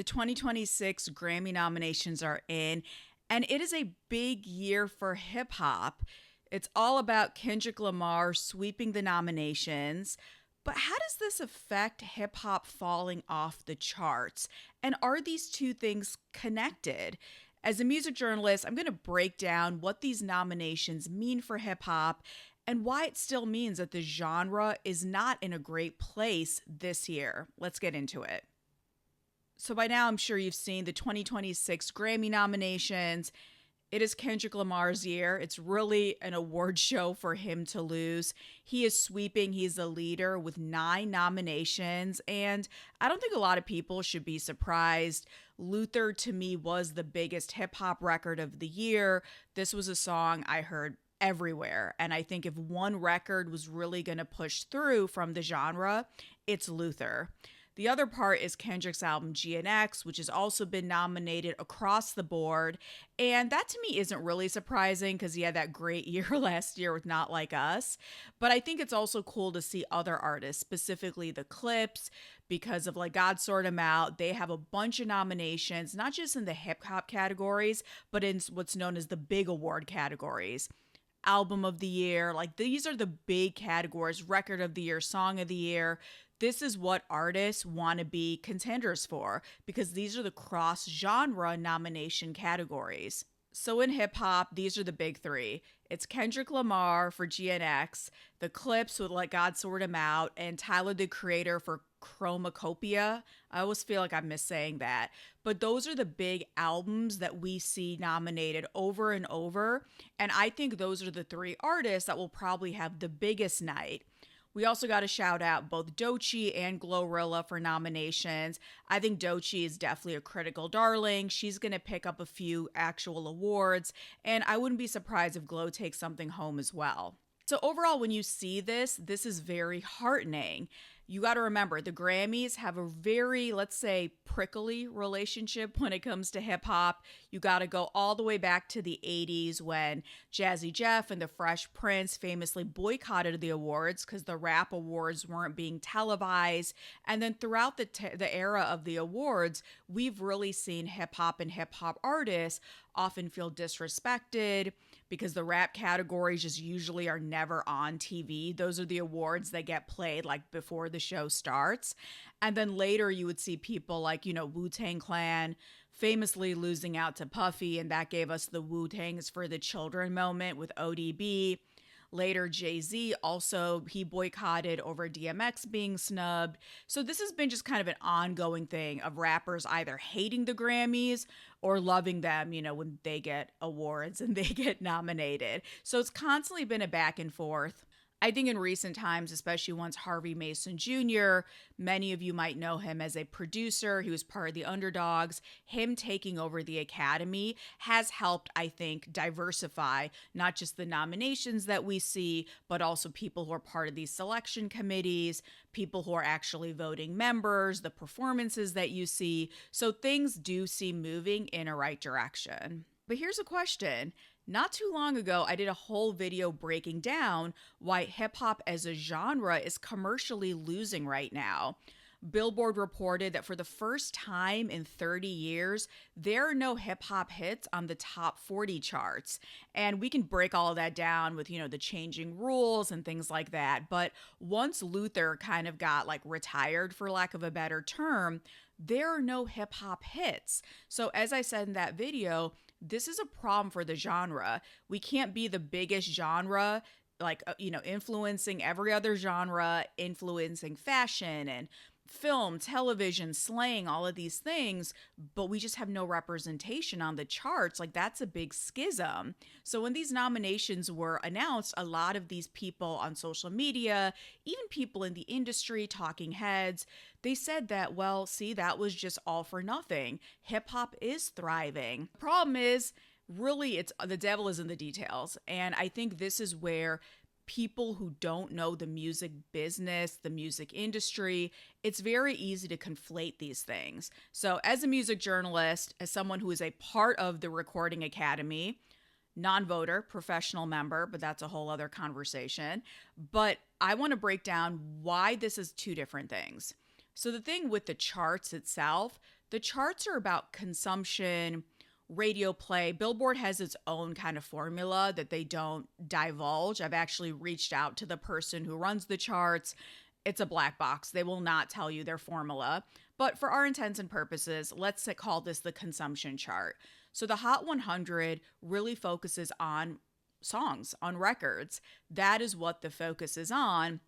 The 2026 Grammy nominations are in, and it is a big year for hip hop. It's all about Kendrick Lamar sweeping the nominations. But how does this affect hip hop falling off the charts? And are these two things connected? As a music journalist, I'm going to break down what these nominations mean for hip hop and why it still means that the genre is not in a great place this year. Let's get into it. So by now, I'm sure you've seen the 2026 Grammy nominations. It is Kendrick Lamar's year. It's really an award show for him to lose. He is sweeping. He's a leader with 9 nominations. And I don't think a lot of people should be surprised. Luther, to me, was the biggest hip hop record of the year. This was a song I heard everywhere. And I think if one record was really going to push through from the genre, it's Luther. The other part is Kendrick's album GNX, which has also been nominated across the board. And that to me isn't really surprising because he had that great year last year with Not Like Us. But I think it's also cool to see other artists, specifically the Clipse, because of like God Sort 'Em Out. They have a bunch of nominations, not just in the hip hop categories, but in what's known as the big award categories. Album of the year, like these are the big categories, record of the year, song of the year. This is what artists want to be contenders for because these are the cross-genre nomination categories. So in hip hop, these are the big 3. It's Kendrick Lamar for GNX, the Clipse with Let God Sort 'Em Out, and Tyler, the Creator for Chromacopia. I always feel like I'm missaying that. But those are the big albums that we see nominated over and over. And I think those are the 3 artists that will probably have the biggest night. We also got to shout out both Doechii and Glorilla for nominations. I think Doechii is definitely a critical darling. She's going to pick up a few actual awards, and I wouldn't be surprised if Glow takes something home as well. So overall, when you see this is very heartening. You got to remember the Grammys have a very, let's say, prickly relationship when it comes to hip hop. You got to go all the way back to the 80s when Jazzy Jeff and the Fresh Prince famously boycotted the awards because the rap awards weren't being televised. And then throughout the era of the awards, we've really seen hip hop and hip hop artists often feel disrespected because the rap categories just usually are never on TV. Those are the awards that get played like before the show starts. And then later you would see people like, Wu-Tang Clan famously losing out to Puffy, and that gave us the Wu-Tangs for the Children moment with ODB. Later, Jay-Z also, he boycotted over DMX being snubbed. So this has been just kind of an ongoing thing of rappers either hating the Grammys or loving them, when they get awards and they get nominated. So it's constantly been a back and forth. I think in recent times, especially once Harvey Mason Jr., many of you might know him as a producer. He was part of the Underdogs. Him taking over the Academy has helped, I think, diversify not just the nominations that we see, but also people who are part of these selection committees, people who are actually voting members, the performances that you see. So things do seem moving in a right direction. But here's a question. Not too long ago, I did a whole video breaking down why hip hop as a genre is commercially losing right now. Billboard reported that for the first time in 30 years, there are no hip hop hits on the top 40 charts. And we can break all of that down with, the changing rules and things like that. But once Luther kind of got like retired, for lack of a better term, there are no hip hop hits. So as I said in that video, this is a problem for the genre. We can't be the biggest genre, influencing every other genre, influencing fashion and film, television, slang, all of these things, but we just have no representation on the charts. Like, that's a big schism. So when these nominations were announced, a lot of these people on social media, even people in the industry, talking heads, they said that, well, see, that was just all for nothing. Hip hop is thriving. The problem is, really, it's the devil is in the details. And I think this is where people who don't know the music business, the music industry, it's very easy to conflate these things. So as a music journalist, as someone who is a part of the Recording Academy, non-voter, professional member, but that's a whole other conversation. But I want to break down why this is two different things. So the thing with the charts itself, The charts are about consumption, radio play. Billboard has its own kind of formula that they don't divulge. I've actually reached out to the person who runs the charts. It's a black box. They will not tell you their formula. But for our intents and purposes, let's call this the consumption chart. So the Hot 100 really focuses on songs, on records. That is what the focus is on.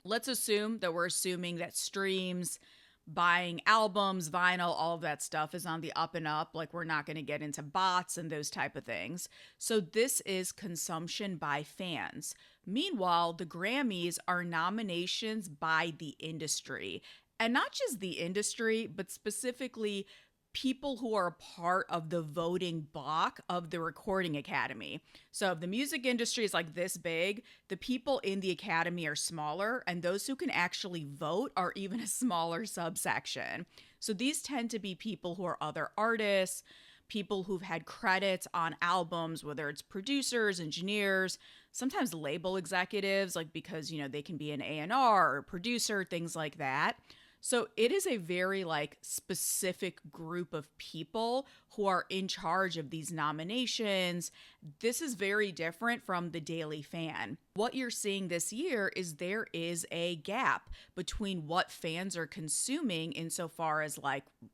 Let's assume that we're assuming that streams, buying albums, vinyl, all of that stuff is on the up and up. Like, we're not going to get into bots and those type of things. So this is consumption by fans. Meanwhile, the Grammys are nominations by the industry. And not just the industry, but specifically people who are a part of the voting block of the Recording Academy. So if the music industry is like this big, the people in the Academy are smaller, and those who can actually vote are even a smaller subsection. So these tend to be people who are other artists, people who've had credits on albums, whether it's producers, engineers, sometimes label executives, like because, they can be an A&R or producer, things like that. So it is a very specific group of people who are in charge of these nominations. This is very different from the daily fan. What you're seeing this year is there is a gap between what fans are consuming insofar as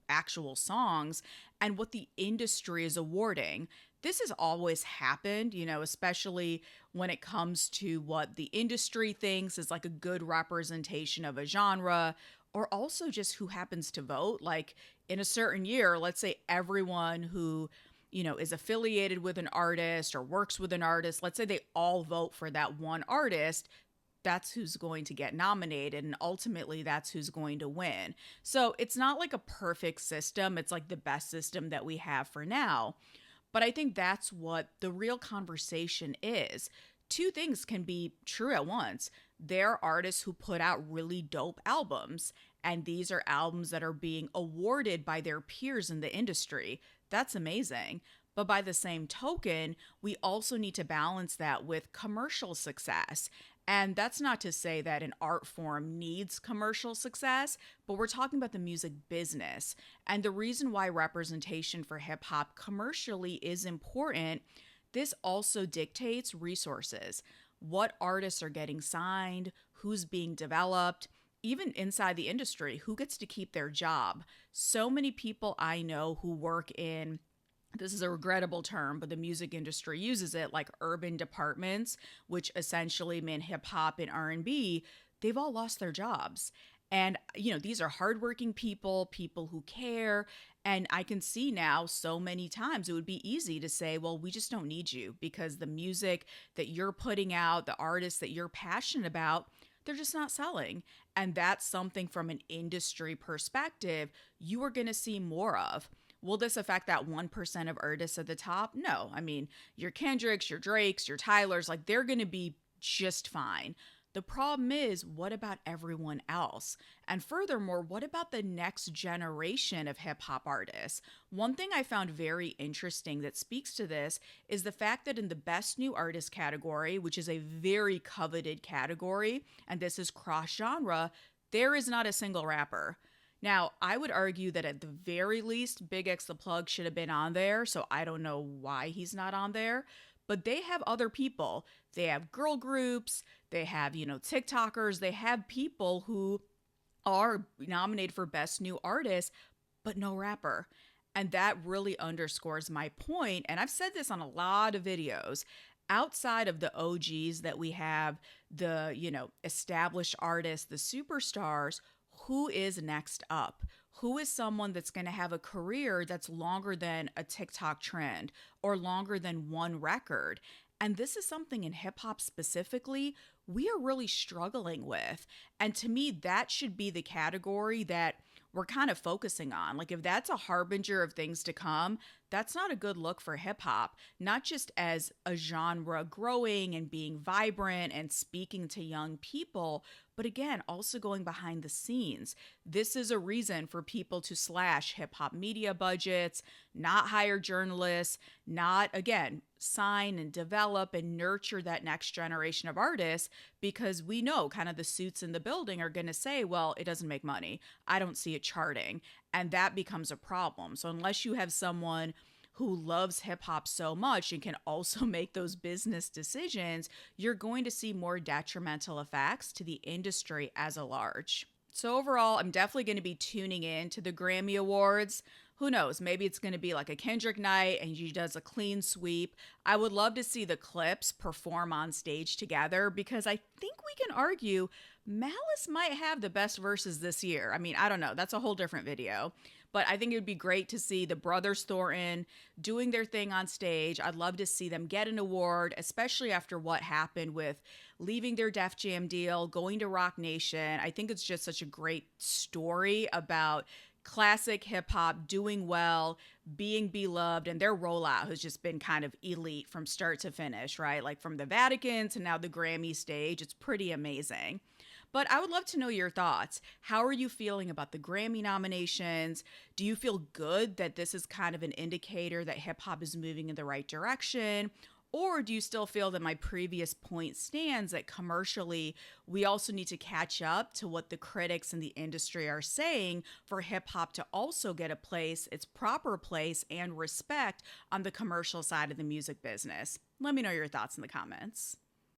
actual songs and what the industry is awarding. This has always happened, especially when it comes to what the industry thinks is a good representation of a genre, or also just who happens to vote. Like in a certain year, let's say everyone who, is affiliated with an artist or works with an artist, let's say they all vote for that one artist, that's who's going to get nominated, and ultimately that's who's going to win. So it's not like a perfect system. It's the best system that we have for now. But I think that's what the real conversation is. Two things can be true at once. There are artists who put out really dope albums, and these are albums that are being awarded by their peers in the industry. That's amazing. But by the same token, we also need to balance that with commercial success. And that's not to say that an art form needs commercial success, but we're talking about the music business. And the reason why representation for hip hop commercially is important, this also dictates resources. What artists are getting signed, who's being developed, even inside the industry, who gets to keep their job. So many people I know who work in, this is a regrettable term, but the music industry uses it, urban departments, which essentially mean hip hop and R&B, they've all lost their jobs. And, these are hardworking people who care. And I can see now so many times it would be easy to say, well, we just don't need you because the music that you're putting out, the artists that you're passionate about, they're just not selling. And that's something from an industry perspective you are going to see more of. Will this affect that 1% of artists at the top? No. I mean, your Kendricks, your Drakes, your Tylers, they're going to be just fine. The problem is, what about everyone else? And furthermore, what about the next generation of hip hop artists? One thing I found very interesting that speaks to this is the fact that in the Best New Artist category, which is a very coveted category, and this is cross-genre, there is not a single rapper. Now, I would argue that at the very least, Big X the Plug should have been on there, so I don't know why he's not on there. But they have other people. They have girl groups, they have, TikTokers, they have people who are nominated for Best New Artist, but no rapper. And that really underscores my point. And I've said this on a lot of videos. Outside of the OGs that we have, the, established artists, the superstars, who is next up? Who is someone that's going to have a career that's longer than a TikTok trend or longer than one record? And this is something in hip hop specifically we are really struggling with. And to me, that should be the category that we're kind of focusing on. If that's a harbinger of things to come, that's not a good look for hip hop, not just as a genre growing and being vibrant and speaking to young people, but again, also going behind the scenes. This is a reason for people to slash hip hop media budgets, not hire journalists, not, again, sign and develop and nurture that next generation of artists, because we know kind of the suits in the building are going to say, well, it doesn't make money. I don't see it charting. And that becomes a problem. So unless you have someone who loves hip hop so much and can also make those business decisions, you're going to see more detrimental effects to the industry as a large. So overall, I'm definitely going to be tuning in to the Grammy Awards. Who knows? Maybe it's going to be like a Kendrick night and he does a clean sweep. I would love to see the Clipse perform on stage together, because I think we can argue Malice might have the best verses this year. I mean, I don't know. That's a whole different video. But I think it would be great to see the brothers Thornton doing their thing on stage. I'd love to see them get an award, especially after what happened with leaving their Def Jam deal, going to Rock Nation. I think it's just such a great story about classic hip hop doing well, being beloved, and their rollout has just been kind of elite from start to finish, right? Like from the Vatican to now the Grammy stage. It's pretty amazing. But I would love to know your thoughts. How are you feeling about the Grammy nominations? Do you feel good that this is kind of an indicator that hip hop is moving in the right direction? Or do you still feel that my previous point stands, that commercially we also need to catch up to what the critics in the industry are saying for hip hop to also get a place, its proper place and respect on the commercial side of the music business? Let me know your thoughts in the comments.